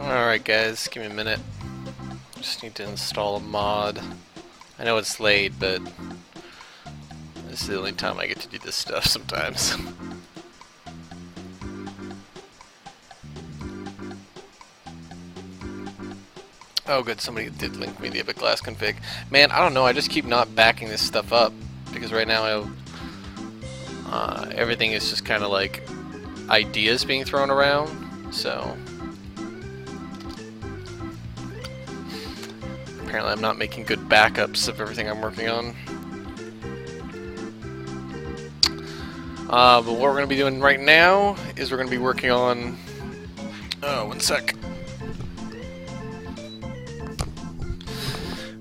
Alright guys, give me a minute. Just need to install a mod. I know it's late, but this is the only time I get to do this stuff sometimes. Oh good, somebody did link me the Epic Glass config. Man, I don't know, I just keep not backing this stuff up. Because right now everything is just kind of like ideas being thrown around, so... Apparently I'm not making good backups of everything I'm working on. But what we're going to be doing right now is we're going to be working on... Oh, one sec.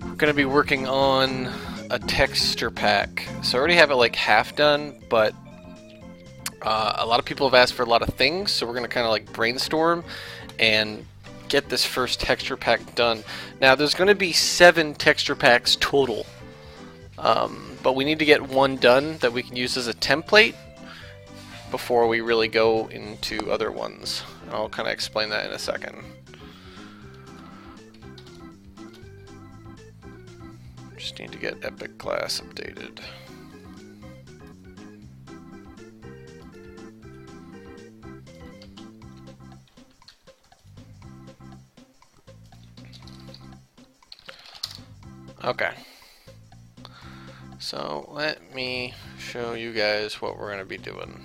We're going to be working on a texture pack. So I already have it like half done, but a lot of people have asked for a lot of things, so we're going to kind of like brainstorm and get this first texture pack done. Now there's going to be 7 texture packs total, but we need to get one done that we can use as a template before we really go into other ones. I'll kind of explain that in a second. Just need to get Epic Glass updated. Okay, so let me show you guys what we're going to be doing.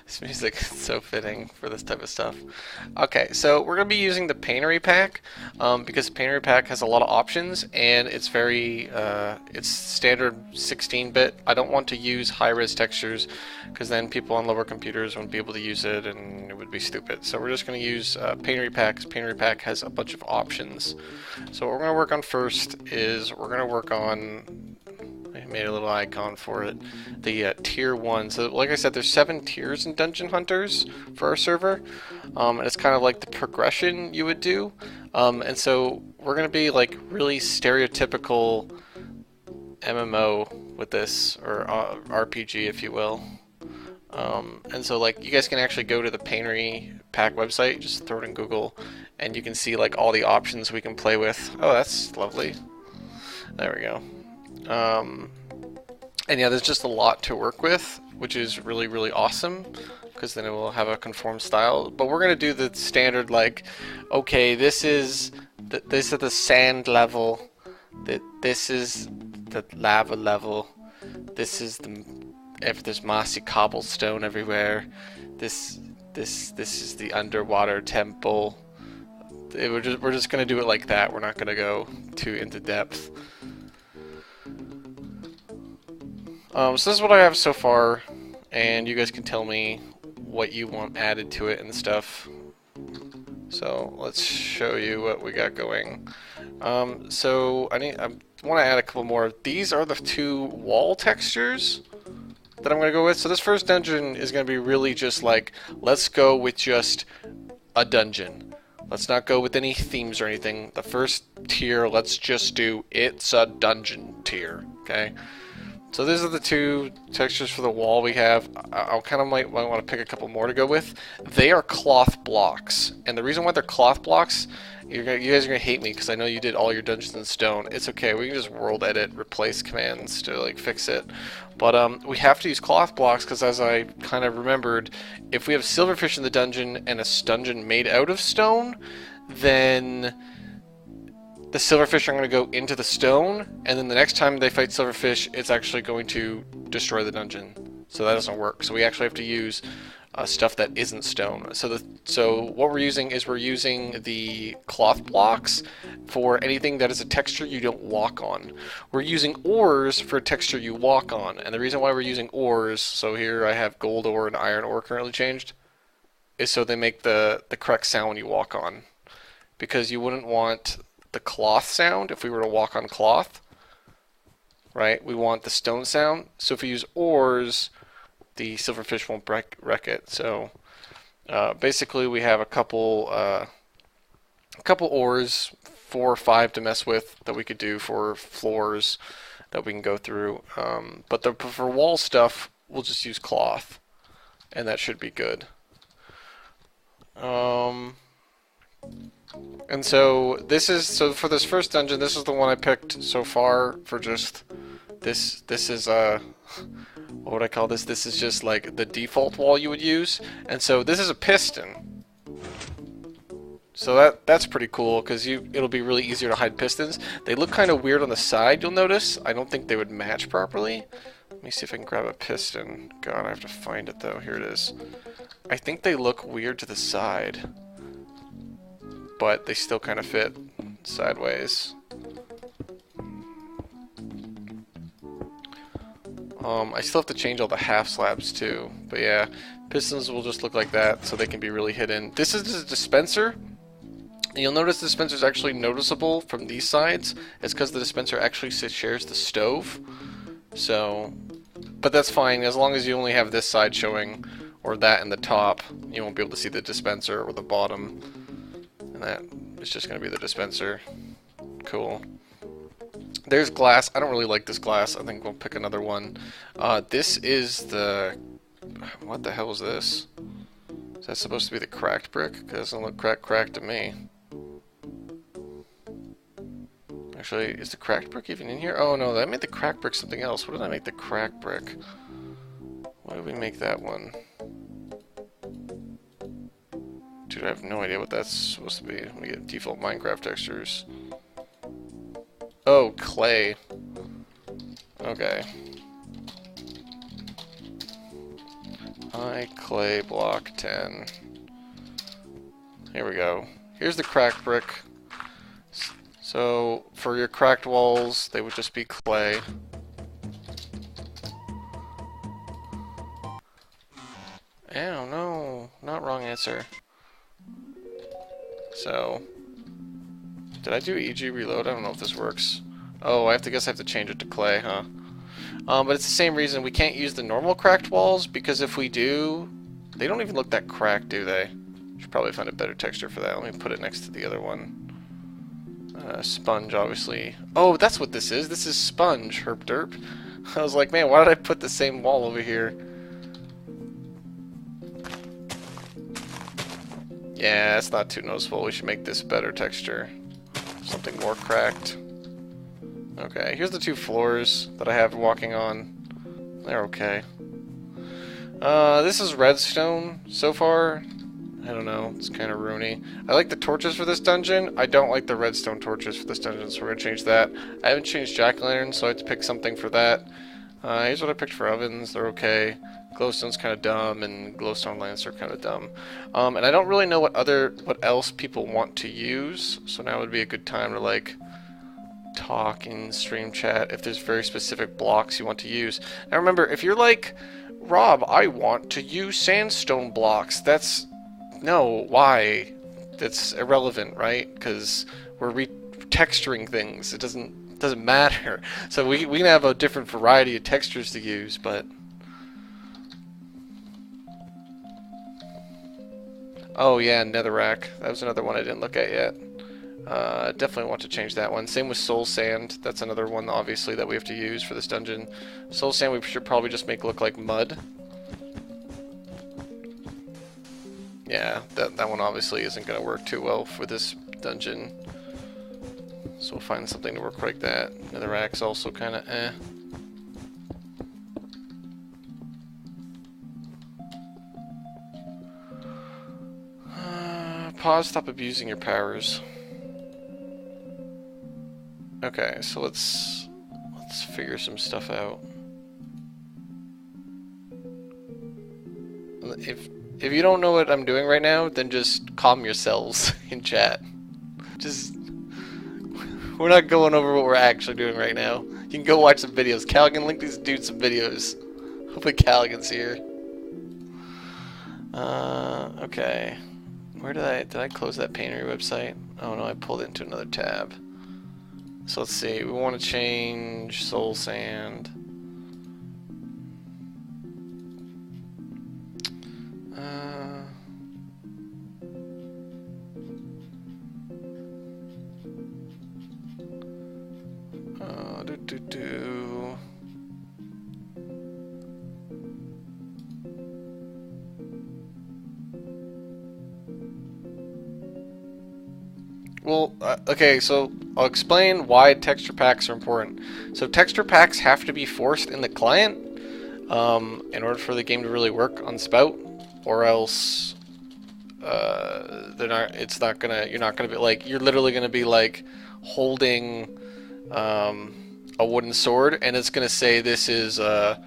This music is so fitting for this type of stuff. Okay, so we're going to be using the Paintery pack because the Paintery pack has a lot of options and it's very, it's standard 16-bit. I don't want to use high-res textures because then people on lower computers wouldn't be able to use it and it would be stupid. So we're just going to use Paintery pack because Paintery pack has a bunch of options. So what we're going to work on first is we're going to work on... I made a little icon for it. The tier 1. So like I said, there's 7 tiers in Dungeon Hunters for our server. And it's kind of like the progression you would do. And so we're going to be like really stereotypical MMO with this, or RPG if you will. And so like you guys can actually go to the Paintery pack website, just throw it in Google, and you can see like all the options we can play with. Oh, that's lovely. There we go. And yeah, there's just a lot to work with, which is really, really awesome, because then it will have a conform style. But we're going to do the standard, like, okay, this is the sand level, this is the lava level, this is if there's mossy cobblestone everywhere, this is the underwater temple. We're just going to do it like that. We're not going to go too into depth. So this is what I have so far, and you guys can tell me what you want added to it and stuff. So let's show you what we got going. So I want to add a couple more. These are the 2 wall textures that I'm going to go with. So this first dungeon is going to be really just like, let's go with just a dungeon. Let's not go with any themes or anything. The first tier, let's just do it's a dungeon tier, okay? So these are the 2 textures for the wall we have. I'll kind of might want to pick a couple more to go with. They are cloth blocks, and the reason why they're cloth blocks, you guys are gonna hate me because I know you did all your dungeons in stone. It's okay, we can just world edit, replace commands to like fix it. But we have to use cloth blocks because, as I kind of remembered, if we have silverfish in the dungeon and a dungeon made out of stone, then the silverfish are going to go into the stone, and then the next time they fight silverfish, it's actually going to destroy the dungeon. So that doesn't work. So we actually have to use stuff that isn't stone. So what we're using is the cloth blocks for anything that is a texture you don't walk on. We're using ores for a texture you walk on, and the reason why we're using ores, so here I have gold ore and iron ore currently changed, is so they make the correct sound when you walk on. Because you wouldn't want the cloth sound if we were to walk on cloth, right? We want the stone sound. So if we use ores, the silverfish won't wreck it. So basically we have a couple ores 4 or 5 to mess with that we could do for floors that we can go through. But for wall stuff, we'll just use cloth, and that should be good. And so for this first dungeon, this is the one I picked so far for just this. This is what would I call this? This is just like the default wall you would use, and so this is a piston. So that's pretty cool because it'll be really easier to hide pistons. They look kind of weird on the side. You'll notice. I don't think they would match properly. Let me see if I can grab a piston. God, I have to find it though. Here it is. I think they look weird to the side, but they still kind of fit sideways. I still have to change all the half slabs too, but yeah, pistons will just look like that, so they can be really hidden. This is a dispenser. And you'll notice the dispenser is actually noticeable from these sides. It's because the dispenser actually shares the stove. So, but that's fine as long as you only have this side showing, or that in the top. You won't be able to see the dispenser or the bottom. And that is just going to be the dispenser. Cool. There's glass. I don't really like this glass. I think we'll pick another one. This is the... What the hell is this? Is that supposed to be the cracked brick? Because it doesn't look cracked to me. Actually, is the cracked brick even in here? Oh no, I made the cracked brick something else. What did I make the cracked brick? Why did we make that one? Dude, I have no idea what that's supposed to be. We get default Minecraft textures. Oh, clay. Okay. Clay block 10. Here we go. Here's the cracked brick. So, for your cracked walls, they would just be clay. Oh no, not wrong answer. So, did I do EG reload? I don't know if this works. Oh, I have to change it to clay, huh? But it's the same reason we can't use the normal cracked walls, because if we do, they don't even look that cracked, do they? Should probably find a better texture for that. Let me put it next to the other one. Sponge, obviously. Oh, that's what this is. This is sponge, herp derp. I was like, man, why did I put the same wall over here? Yeah, it's not too noticeable. We should make this better texture. Something more cracked. Okay, here's the 2 floors that I have walking on. They're okay. This is redstone so far. I don't know, it's kind of roony. I like the torches for this dungeon. I don't like the redstone torches for this dungeon, so we're gonna change that. I haven't changed jack-o'-lanterns, so I have to pick something for that. Here's what I picked for ovens. They're okay. Glowstone's kind of dumb, and glowstone lamps are kind of dumb. And I don't really know what else people want to use, so now would be a good time to like talk in stream chat if there's very specific blocks you want to use. Now remember, if you're like, Rob, I want to use sandstone blocks, no, why? That's irrelevant, right? Because we're retexturing things. It doesn't matter. So we can have a different variety of textures to use, but oh yeah, netherrack. That was another one I didn't look at yet. Definitely want to change that one. Same with soul sand. That's another one, obviously, that we have to use for this dungeon. Soul sand we should probably just make look like mud. Yeah, that one obviously isn't going to work too well for this dungeon. So we'll find something to work like that. Netherrack's also kind of eh. Pause, stop abusing your powers. Okay, so let's figure some stuff out. If you don't know what I'm doing right now, then just calm yourselves in chat. We're not going over what we're actually doing right now. You can go watch some videos. Callaghan, link these dudes some videos. Hopefully Callaghan's here. Okay. Where did I close that paintery website? Oh no, I pulled it into another tab. So let's see, we want to change soul sand. Do, do, do. Well, okay, so I'll explain why texture packs are important. So texture packs have to be forced in the client in order for the game to really work on Spout, or else they're not. It's not gonna. You're not gonna be like. You're literally gonna be like holding a wooden sword, and it's gonna say this is a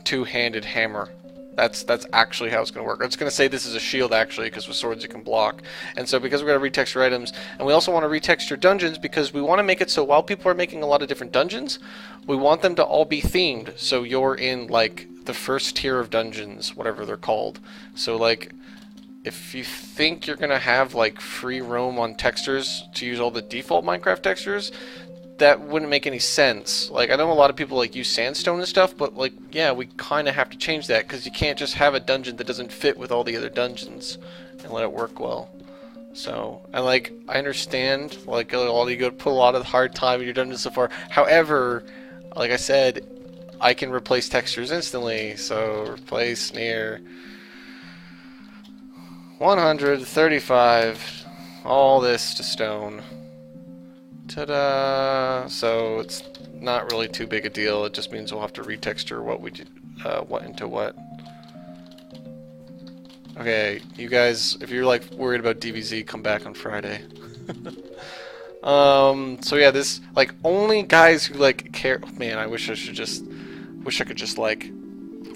two-handed hammer. That's actually how it's going to work. It's going to say this is a shield, actually, because with swords you can block. And so because we're going to retexture items, and we also want to retexture dungeons because we want to make it so while people are making a lot of different dungeons, we want them to all be themed. So you're in, like, the first tier of dungeons, whatever they're called. So, like, if you think you're going to have, like, free roam on textures to use all the default Minecraft textures, that wouldn't make any sense. Like, I know a lot of people like use sandstone and stuff, but like, yeah, we kind of have to change that because you can't just have a dungeon that doesn't fit with all the other dungeons and let it work well. So, and like, I understand, like, all you go put a lot of hard time in your dungeon so far. However, like I said, I can replace textures instantly. So replace near 135, all this to stone. Ta-da! So it's not really too big a deal. It just means we'll have to retexture what we do, what into what. Okay, you guys, if you're like worried about DBZ, come back on Friday. So yeah, this like only guys who like care. Man, I wish I could just like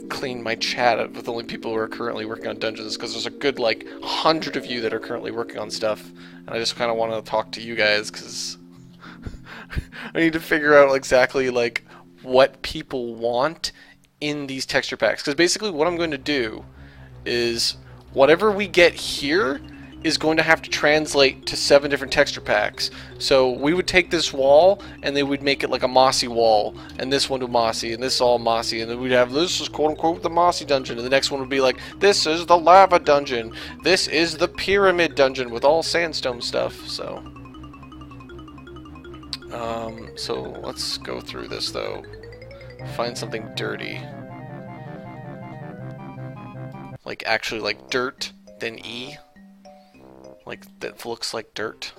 clean my chat with only people who are currently working on dungeons, because there's a good like 100 of you that are currently working on stuff, and I just kind of want to talk to you guys because. I need to figure out exactly like what people want in these texture packs, because basically what I'm going to do is whatever we get here is going to have to translate to 7 different texture packs. So we would take this wall and they would make it like a mossy wall, and this one to mossy, and this all mossy, and then we'd have this is quote unquote the mossy dungeon, and the next one would be like this is the lava dungeon, this is the pyramid dungeon with all sandstone stuff. So let's go through this though. Find something dirty. Like actually like dirt, then E. Like that looks like dirt.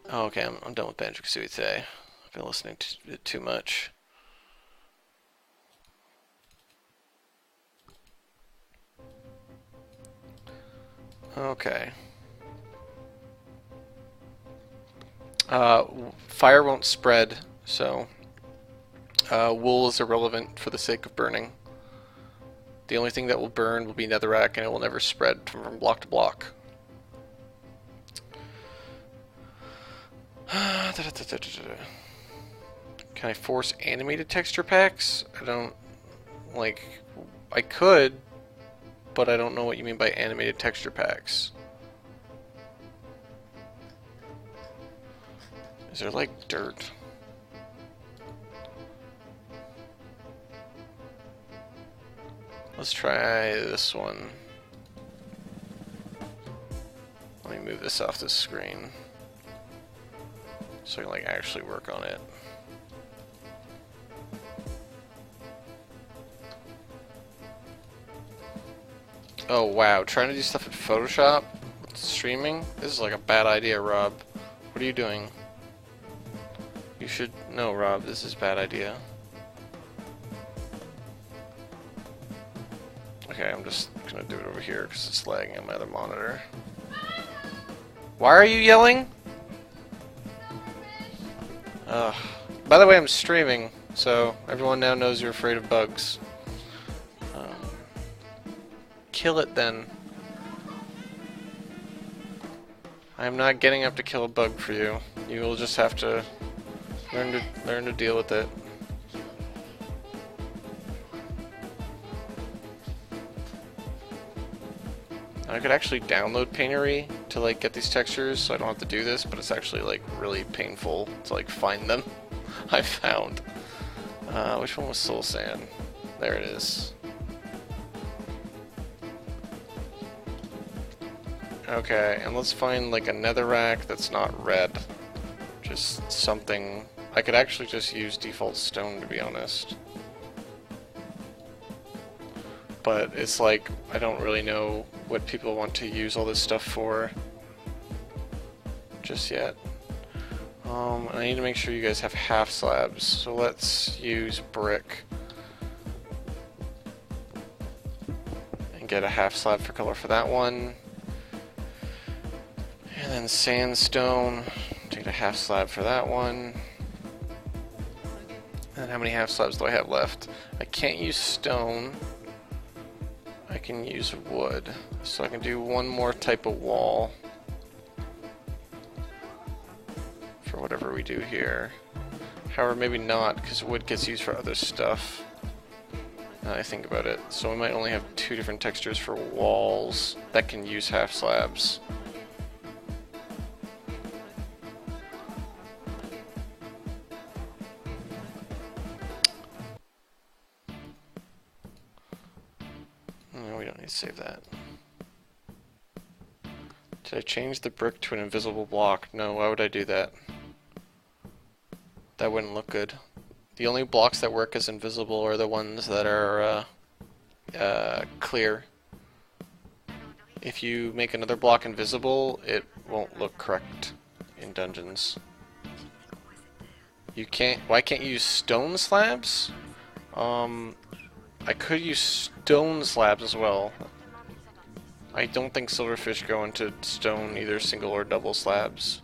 Oh, okay, I'm done with Banjo-Kazooie today. I've been listening to it too much. Okay. Fire won't spread, so wool is irrelevant for the sake of burning. The only thing that will burn will be netherrack, and it will never spread from block to block. Can I force animated texture packs? I don't... like... I could, but I don't know what you mean by animated texture packs. Is there like dirt? Let's try this one. Let me move this off the screen so I can like actually work on it. Oh wow, trying to do stuff in Photoshop with streaming? This is like a bad idea, Rob. What are you doing? You should know, Rob, this is a bad idea. Okay, I'm just gonna do it over here because it's lagging on my other monitor. Why are you yelling? By the way, I'm streaming, so everyone now knows you're afraid of bugs. Kill it then. I'm not getting up to kill a bug for you. You will just have to learn to deal with it. I could actually download Paintery to like get these textures, so I don't have to do this, but it's actually like really painful to like find them. I found. Which one was Soul Sand? There it is. Okay, and let's find like a netherrack that's not red. just something. I could actually just use default stone, to be honest. But it's like, I don't really know what people want to use all this stuff for just yet. I need to make sure you guys have half slabs, so let's use brick and get a half slab for color for that one. And then sandstone, take a half slab for that one. And how many half slabs do I have left? I can't use stone. I can use wood, so I can do one more type of wall for whatever we do here. However, maybe not, because wood gets used for other stuff. Now I think about it, so we might only have 2 different textures for walls that can use half slabs. No, we don't need to save that. Did I change the brick to an invisible block? No, why would I do that? That wouldn't look good. The only blocks that work as invisible are the ones that are clear. If you make another block invisible, it won't look correct in dungeons. You can't. Why can't you use stone slabs? I could use stone slabs as well. I don't think silverfish go into stone, either single or double slabs.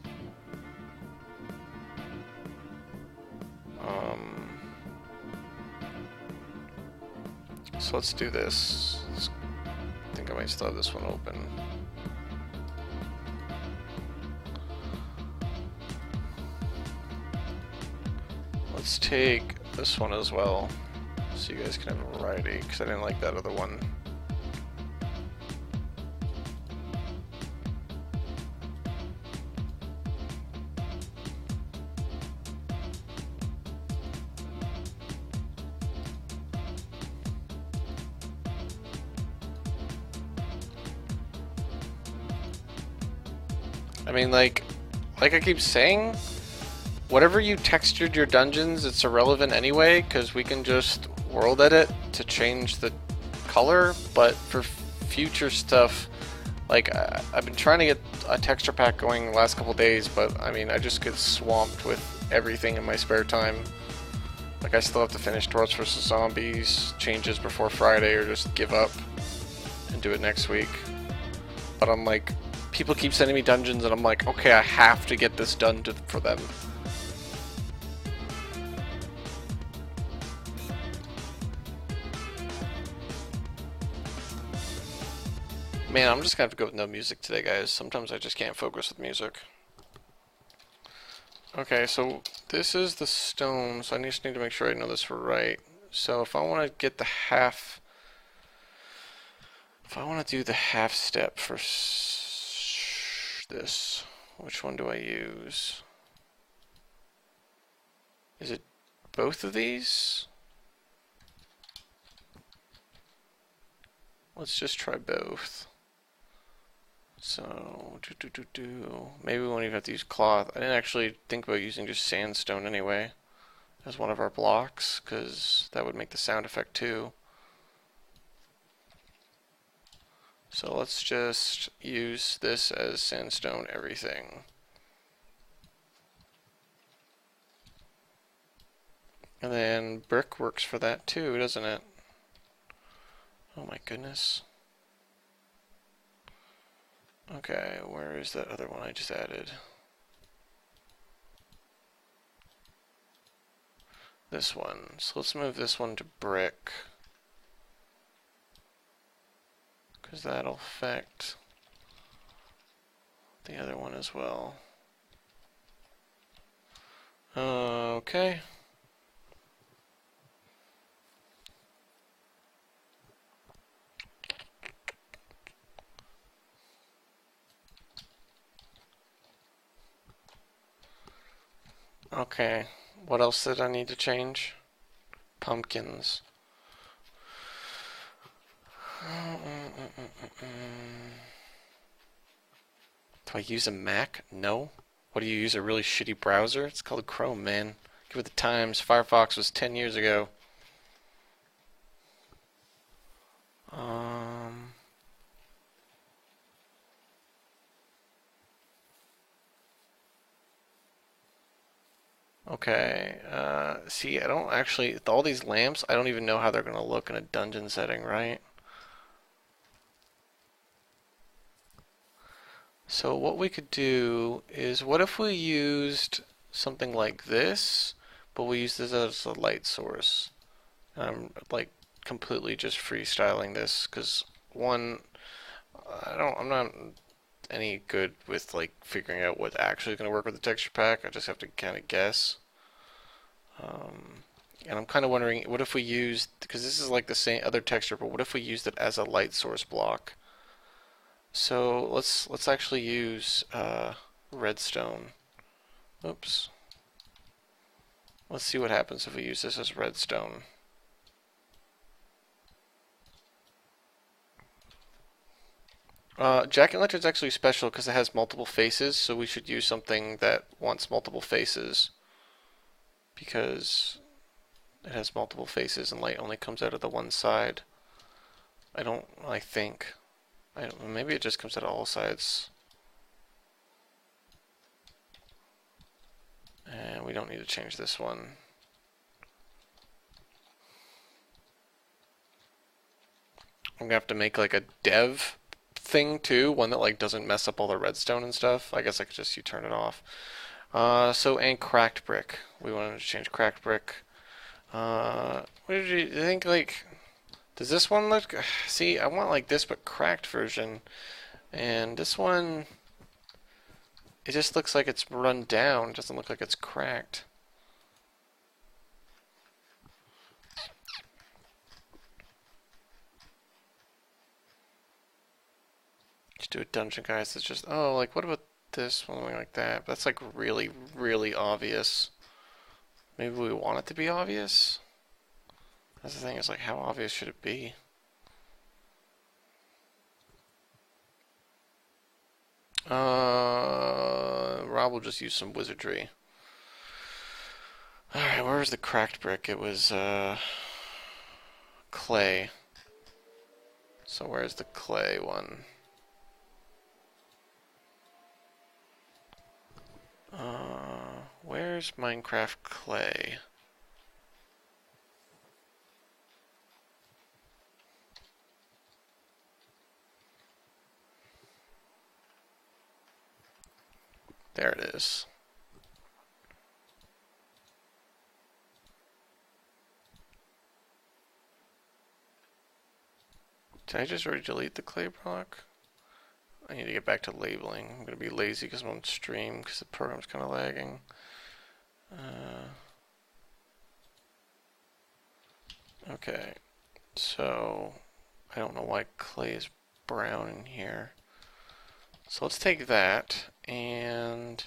So let's do this. I think I might still have this one open. Let's take this one as well, so you guys can have a variety, because I didn't like that other one. I mean, like I keep saying, whatever you textured your dungeons, it's irrelevant anyway, because we can just world edit to change the color. But for future stuff, like I've been trying to get a texture pack going the last couple days, but I mean, I just get swamped with everything in my spare time. Like, I still have to finish Dwarves vs. Zombies changes before Friday, or just give up and do it next week. But I'm like, people keep sending me dungeons, and I'm like, okay, I have to get this done for them. Man, I'm just gonna have to go with no music today, guys. Sometimes I just can't focus with music. Okay, so this is the stone, so I just need to make sure I know this right. So if I want to get the half... If I want to do the half step for this, which one do I use? Is it both of these? Let's just try both. So, maybe we won't even have to use cloth. I didn't actually think about using just sandstone anyway as one of our blocks, because that would make the sound effect too. So let's just use this as sandstone everything. And then brick works for that too, doesn't it? Oh my goodness. Okay, where is that other one I just added? This one. So let's move this one to brick, because that'll affect the other one as well. Okay. Okay, what else did I need to change? Pumpkins. Do I use a Mac? No. What do you use? A really shitty browser? It's called Chrome, man. Give it the times. Firefox was 10 years ago. Um, okay. See, I don't actually. All these lamps, I don't even know how they're going to look in a dungeon setting, right? So what we could do is, what if we used something like this, but we use this as a light source? I'm like completely just freestyling this because one, I'm not any good with like figuring out what's actually going to work with the texture pack. I just have to kind of guess. And I'm kind of wondering, what if we used, because this is like the same other texture, but what if we used it as a light source block? So let's actually use redstone. Oops. Let's see what happens if we use this as redstone. Jack-o'-lantern is actually special because it has multiple faces, so we should use something that wants multiple faces because it has multiple faces and light only comes out of the one side. I think. Maybe it just comes out of all sides. And we don't need to change this one. I'm gonna have to make like a dev thing too, one that like doesn't mess up all the redstone and stuff. I guess I could just turn it off. And cracked brick. We wanted to change cracked brick. What did you think? Like, does this one look? See, I want like this but cracked version, and this one, it just looks like it's run down. It doesn't look like it's cracked. Just do a dungeon, guys. It's just, oh, like what about this one like that? But that's like really, really obvious. Maybe we want it to be obvious. That's the thing. Is like, how obvious should it be? Rob will just use some wizardry. Alright, where was the cracked brick? It was, clay. So where's the clay one? Where's Minecraft clay? There it is. Did I just already delete the clay block? I need to get back to labeling. I'm going to be lazy because I'm on stream because the program's kind of lagging. Okay, so I don't know why clay is brown in here. So let's take that and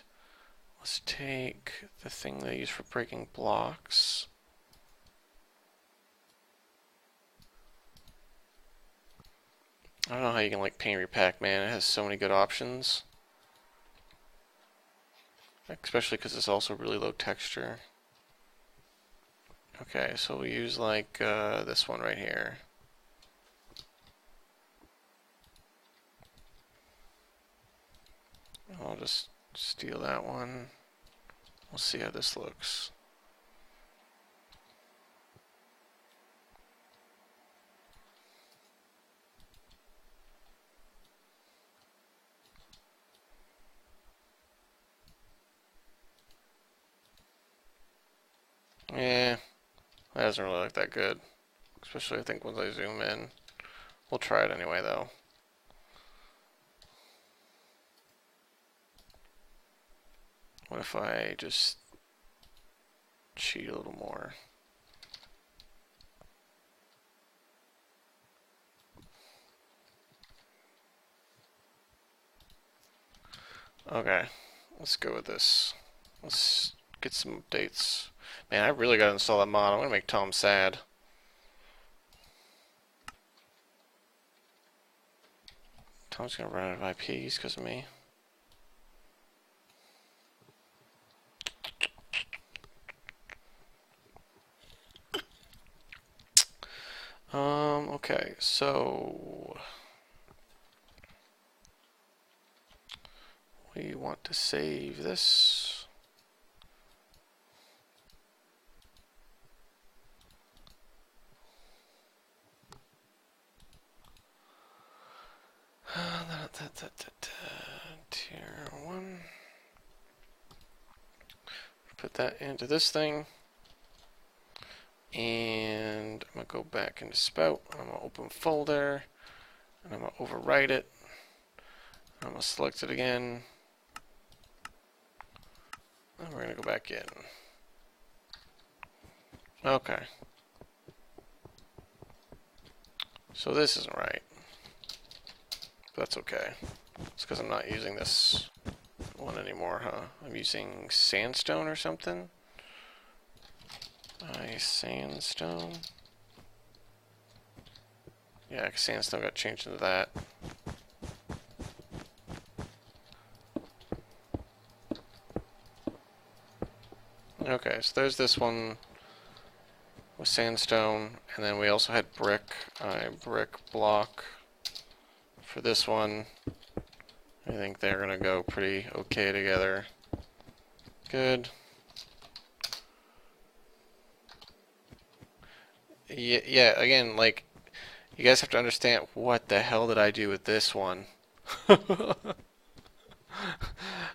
let's take the thing they use for breaking blocks. I don't know how you can like paint repack, man. It has so many good options. Especially because it's also really low texture. Okay, so we use like this one right here. I'll just steal that one. We'll see how this looks. Yeah, that doesn't really look that good. Especially I think once I zoom in. We'll try it anyway though. What if I just cheat a little more? Okay, let's go with this. Let's get some updates. Man, I really gotta install that mod. I'm gonna make Tom sad. Tom's gonna run out of IPs because of me. Okay, so we want to save this. Tier 1. Put that into this thing. And I'm going to go back into Spout. I'm going to open folder. And I'm going to overwrite it. I'm going to select it again. And we're going to go back in. Okay. So this isn't right. That's okay. It's because I'm not using this one anymore, huh? I'm using sandstone or something? Sandstone. Yeah, sandstone got changed into that. Okay, so there's this one with sandstone, and then we also had brick. Brick block for this one. I think they're gonna go pretty okay together. Good. Yeah, again, like, you guys have to understand, what the hell did I do with this one?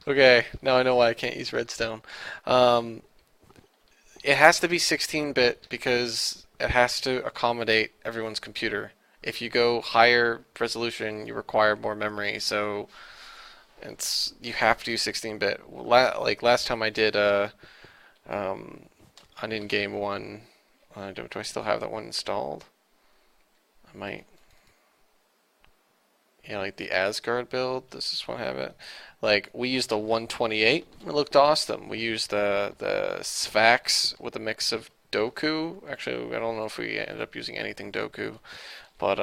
Okay, now I know why I can't use redstone. It has to be 16-bit because it has to accommodate everyone's computer. If you go higher resolution, you require more memory, so you have to use 16-bit. Like last time I did an in-game one. Do I still have that one installed? I might. Yeah, like the Asgard build. Does this one have it? Like, we used the 128. It looked awesome. We used the Sphax with a mix of Doku. Actually, I don't know if we ended up using anything Doku, but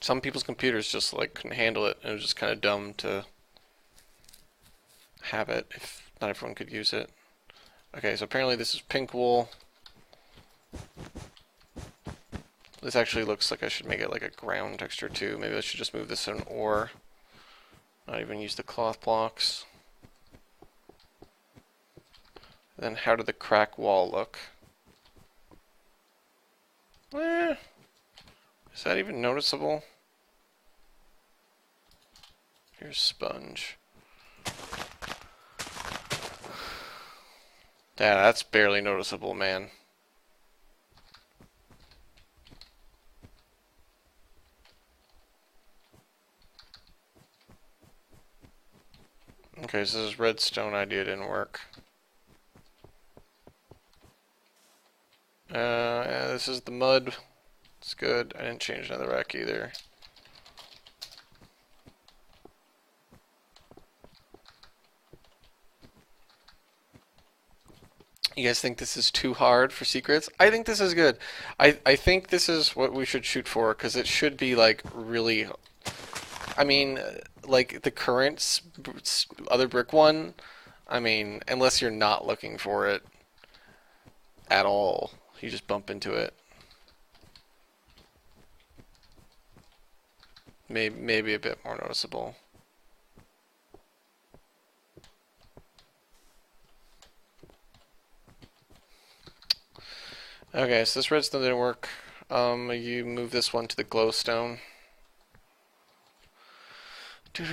some people's computers just like couldn't handle it, and it was just kind of dumb to have it if not everyone could use it. Okay, so apparently this is pink wool. This actually looks like I should make it like a ground texture too. Maybe I should just move this in ore. Not even use the cloth blocks. Then how did the crack wall look? Eh, is that even noticeable? Here's sponge. Yeah, that's barely noticeable, man. Okay, so this redstone idea didn't work. Yeah, this is the mud. It's good. I didn't change another rack either. You guys think this is too hard for secrets? I think this is good. I think this is what we should shoot for, because it should be like really. I mean, like the current other brick one. I mean, unless you're not looking for it at all, you just bump into it. Maybe a bit more noticeable. Okay, so this redstone didn't work. You move this one to the glowstone. So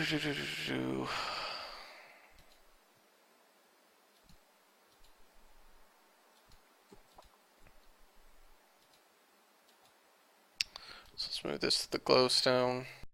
let's move this to the glowstone.